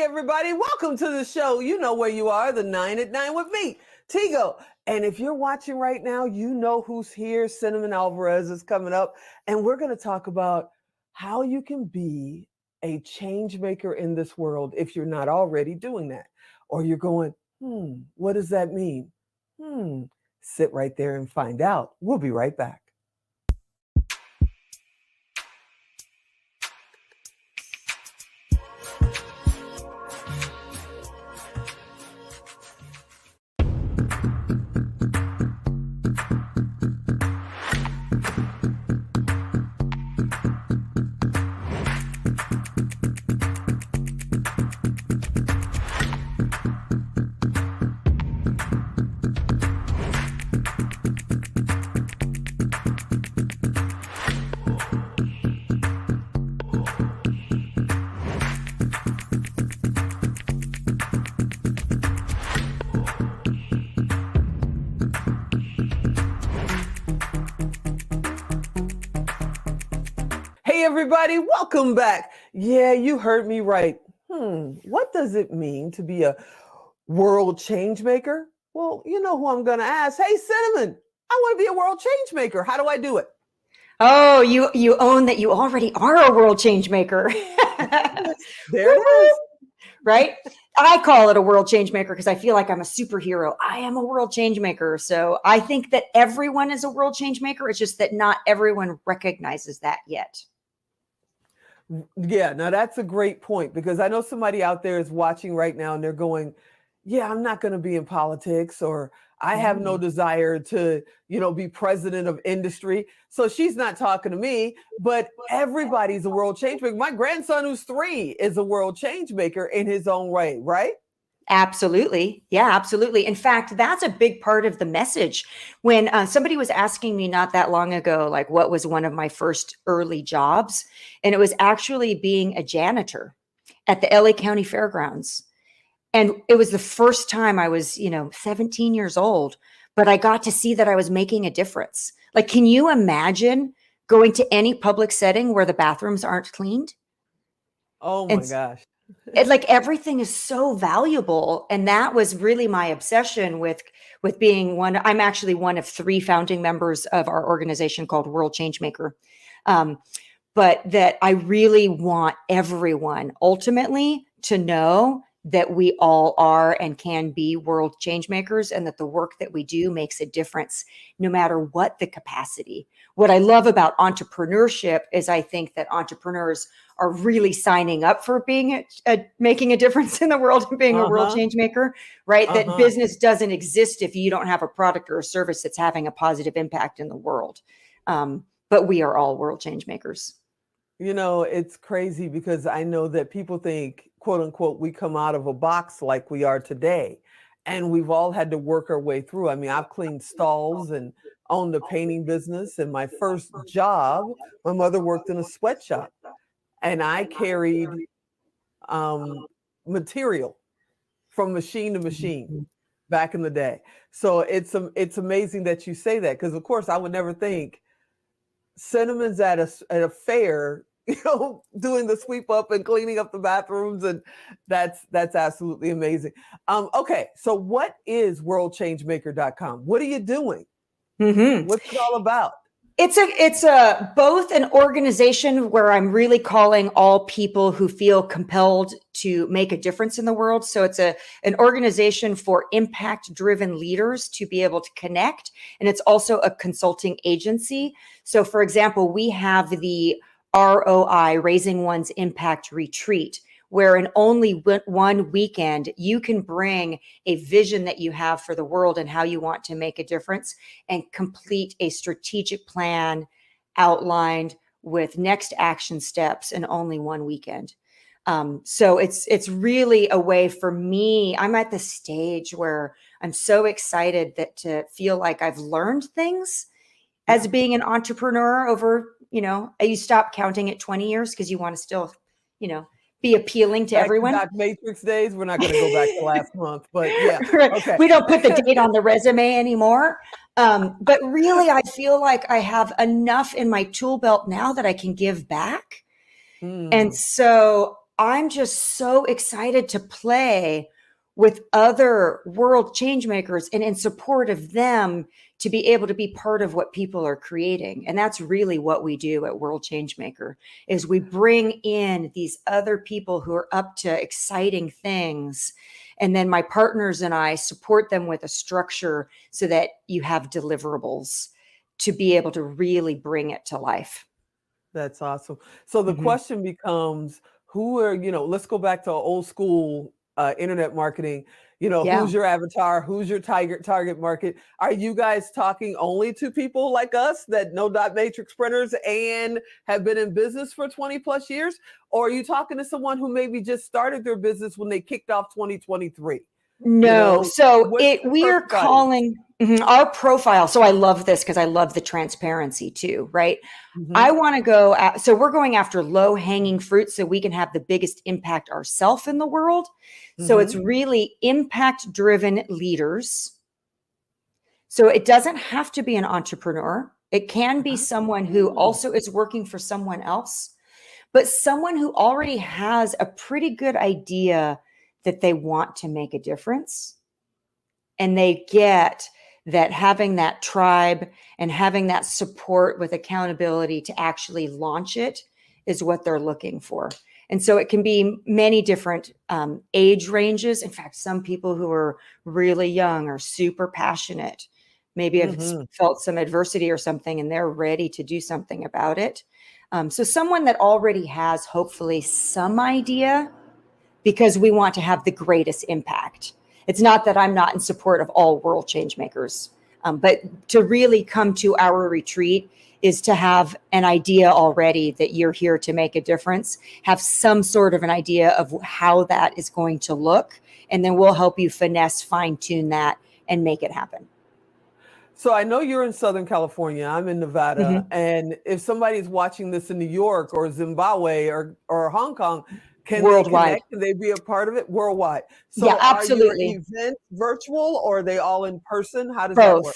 everybody. Welcome to the show. You know where you are, the 9 at 9 with me, Tigo. And if you're watching right now, you know who's here. Cinnamon Alvarez is coming up. And we're going to talk about how you can be a change maker in this world if you're not already doing that. Or you're going, what does that mean? Sit right there and find out. We'll be right back. Hey, everybody, welcome back. Yeah, you heard me right. What does it mean to be a world change maker? Well, you know who I'm going to ask. Hey, Cinnamon, I want to be a world change maker. How do I do it? Oh, you own that you already are a world change maker. There it is. Right? I call it a world change maker because I feel like I'm a superhero. I am a world change maker. So I think that everyone is a world change maker. It's just that not everyone recognizes that yet. Yeah, now that's a great point, because I know somebody out there is watching right now and they're going, yeah, I'm not going to be in politics, or I have no desire to, be president of industry. So she's not talking to me, but everybody's a world change maker. My grandson, who's 3, is a world change maker in his own way, right? Absolutely. Yeah, absolutely. In fact, that's a big part of the message. When somebody was asking me not that long ago, like what was one of my first early jobs, and it was actually being a janitor at the LA County Fairgrounds. And it was the first time I was, 17 years old, but I got to see that I was making a difference. Like, can you imagine going to any public setting where the bathrooms aren't cleaned? Oh my gosh. Like everything is so valuable. And that was really my obsession with being one. I'm actually one of 3 founding members of our organization called World Changemaker. But that I really want everyone ultimately to know that we all are and can be world change makers, and that the work that we do makes a difference no matter what the capacity. What I love about entrepreneurship is I think that entrepreneurs are really signing up for being making a difference in the world and being a world change maker, right? That business doesn't exist if you don't have a product or a service that's having a positive impact in the world. But we are all world change makers. It's crazy because I know that people think, quote unquote, we come out of a box like we are today. And we've all had to work our way through. I mean, I've cleaned stalls and owned a painting business. And my first job, my mother worked in a sweatshop, and I carried material from machine to machine back in the day. So it's amazing that you say that, because of course I would never think Cinnamon's at a fair, doing the sweep up and cleaning up the bathrooms, and that's absolutely amazing. Okay, so what is worldchangemaker.com? What are you doing? What's it all about? It's a both an organization where I'm really calling all people who feel compelled to make a difference in the world. So it's an organization for impact-driven leaders to be able to connect. And it's also a consulting agency. So for example, we have the ROI, Raising One's Impact Retreat, where in only one weekend, you can bring a vision that you have for the world and how you want to make a difference and complete a strategic plan outlined with next action steps in only one weekend. So it's really a way for me. I'm at the stage where I'm so excited to feel like I've learned things as being an entrepreneur over, you stop counting at 20 years because you want to still, be appealing to everyone. Back Matrix days. We're not going to go back to last month, but yeah. Okay. We don't put the date on the resume anymore. But really, I feel like I have enough in my tool belt now that I can give back. And so I'm just so excited to play with other world change makers and in support of them to be able to be part of what people are creating. And that's really what we do at World Changemaker is we bring in these other people who are up to exciting things. And then my partners and I support them with a structure so that you have deliverables to be able to really bring it to life. That's awesome. So the question becomes, who are, let's go back to old school internet marketing. Yeah. Who's your avatar? Who's your target market? Are you guys talking only to people like us that know dot matrix printers and have been in business for 20 plus years? Or are you talking to someone who maybe just started their business when they kicked off 2023? No. So What's the we are perfect audience? calling our profile. So I love this because I love the transparency too, right? I want to go so we're going after low hanging fruit so we can have the biggest impact ourselves in the world. So it's really impact driven leaders. So it doesn't have to be an entrepreneur. It can be someone who also is working for someone else, but someone who already has a pretty good idea that they want to make a difference. And they get that having that tribe and having that support with accountability to actually launch it is what they're looking for. And so it can be many different age ranges. In fact, some people who are really young are super passionate, maybe have felt some adversity or something, and they're ready to do something about it. So someone that already has hopefully some idea, because we want to have the greatest impact. It's not that I'm not in support of all world change makers, but to really come to our retreat is to have an idea already that you're here to make a difference, have some sort of an idea of how that is going to look, and then we'll help you finesse, fine tune that, and make it happen. So I know you're in Southern California. I'm in Nevada. And if somebody's watching this in New York or Zimbabwe or Hong Kong, can they connect? Can they be a part of it worldwide? So yeah, absolutely. Are your events virtual or are they all in person? How does Both. that work?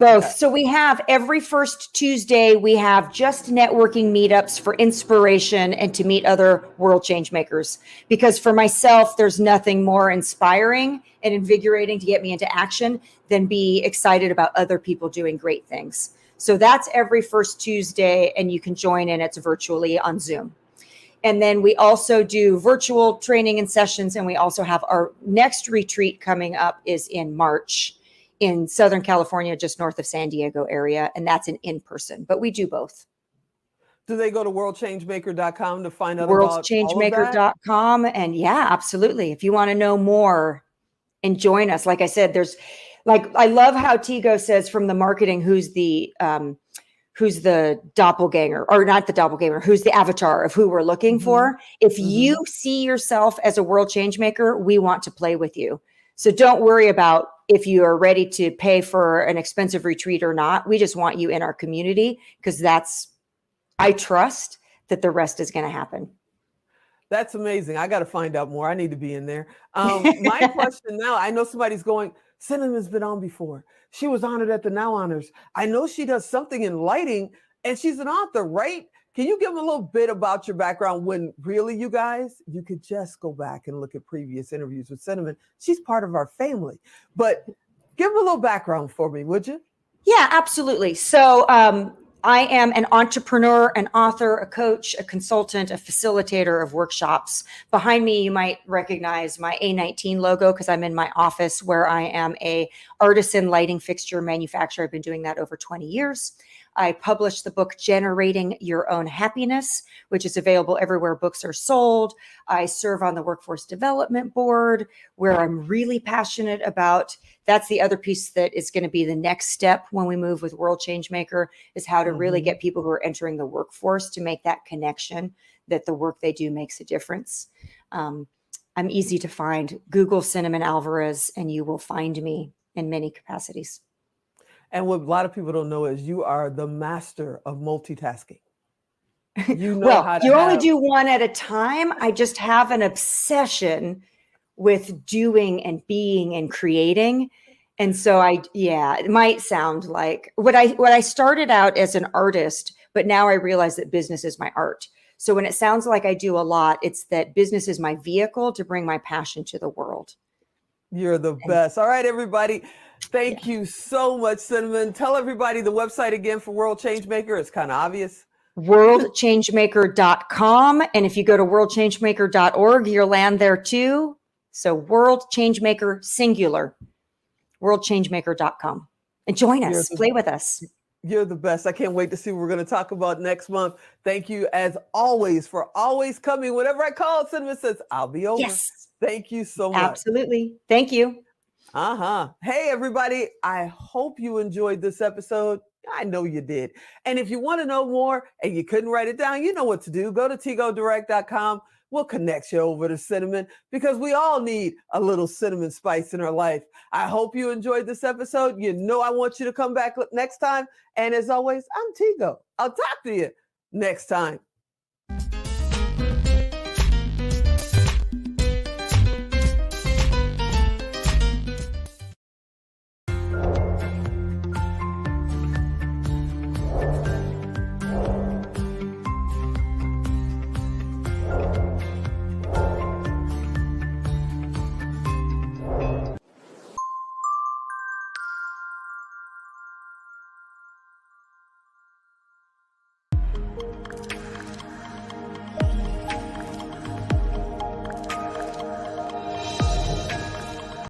Both. Okay. So we have every first Tuesday, we have just networking meetups for inspiration and to meet other world change makers. Because for myself, there's nothing more inspiring and invigorating to get me into action than be excited about other people doing great things. So that's every first Tuesday, and you can join in. It's virtually on Zoom. And then we also do virtual training and sessions. And we also have our next retreat coming up is in March in Southern California, just north of San Diego area. And that's an in-person, but we do both. Do they go to worldchangemaker.com to find out about worldchangemaker.com? And yeah, absolutely. If you want to know more and join us, like I said, there's I love how Tigo says from the marketing, who's the doppelganger, or not the doppelganger, who's the avatar of who we're looking for. If you see yourself as a world change maker, we want to play with you. So don't worry about if you are ready to pay for an expensive retreat or not. We just want you in our community because I trust that the rest is going to happen. That's amazing. I got to find out more. I need to be in there. My question now, I know somebody's going, Cinnamon's been on before. She was honored at the Now Honors. I know she does something in lighting and she's an author, right? Can you give them a little bit about your background when really, you guys, you could just go back and look at previous interviews with Cinnamon. She's part of our family, but give them a little background for me, would you? Yeah, absolutely. So I am an entrepreneur, an author, a coach, a consultant, a facilitator of workshops. Behind me, you might recognize my A19 logo because I'm in my office where I am a artisan lighting fixture manufacturer. I've been doing that over 20 years. I published the book Generating Your Own Happiness, which is available everywhere books are sold. I serve on the Workforce Development Board, where I'm really passionate about. That's the other piece that is going to be the next step when we move with World Changemaker, is how to really get people who are entering the workforce to make that connection that the work they do makes a difference. I'm easy to find. Google Cinnamon Alvarez and you will find me in many capacities. And what a lot of people don't know is you are the master of multitasking. You know well, you only do one at a time. I just have an obsession with doing and being and creating. And so it might sound like what I started out as an artist, but now I realize that business is my art. So when it sounds like I do a lot, it's that business is my vehicle to bring my passion to the world. You're the best. All right, everybody. Thank you so much, Cinnamon. Tell everybody the website again for World Changemaker. It's kind of obvious. worldchangemaker.com. And if you go to worldchangemaker.org, you'll land there too. So World Changemaker singular, worldchangemaker.com. And join us, play with us. You're the best. I can't wait to see what we're going to talk about next month. Thank you, as always, for always coming. Whenever I call, Cinnamon says, I'll be over. Yes. Thank you so much. Absolutely. Thank you. Hey, everybody. I hope you enjoyed this episode. I know you did. And if you want to know more and you couldn't write it down, you know what to do. Go to tigodirect.com. We'll connect you over to Cinnamon, because we all need a little cinnamon spice in our life. I hope you enjoyed this episode. You know I want you to come back next time. And as always, I'm Tigo. I'll talk to you next time.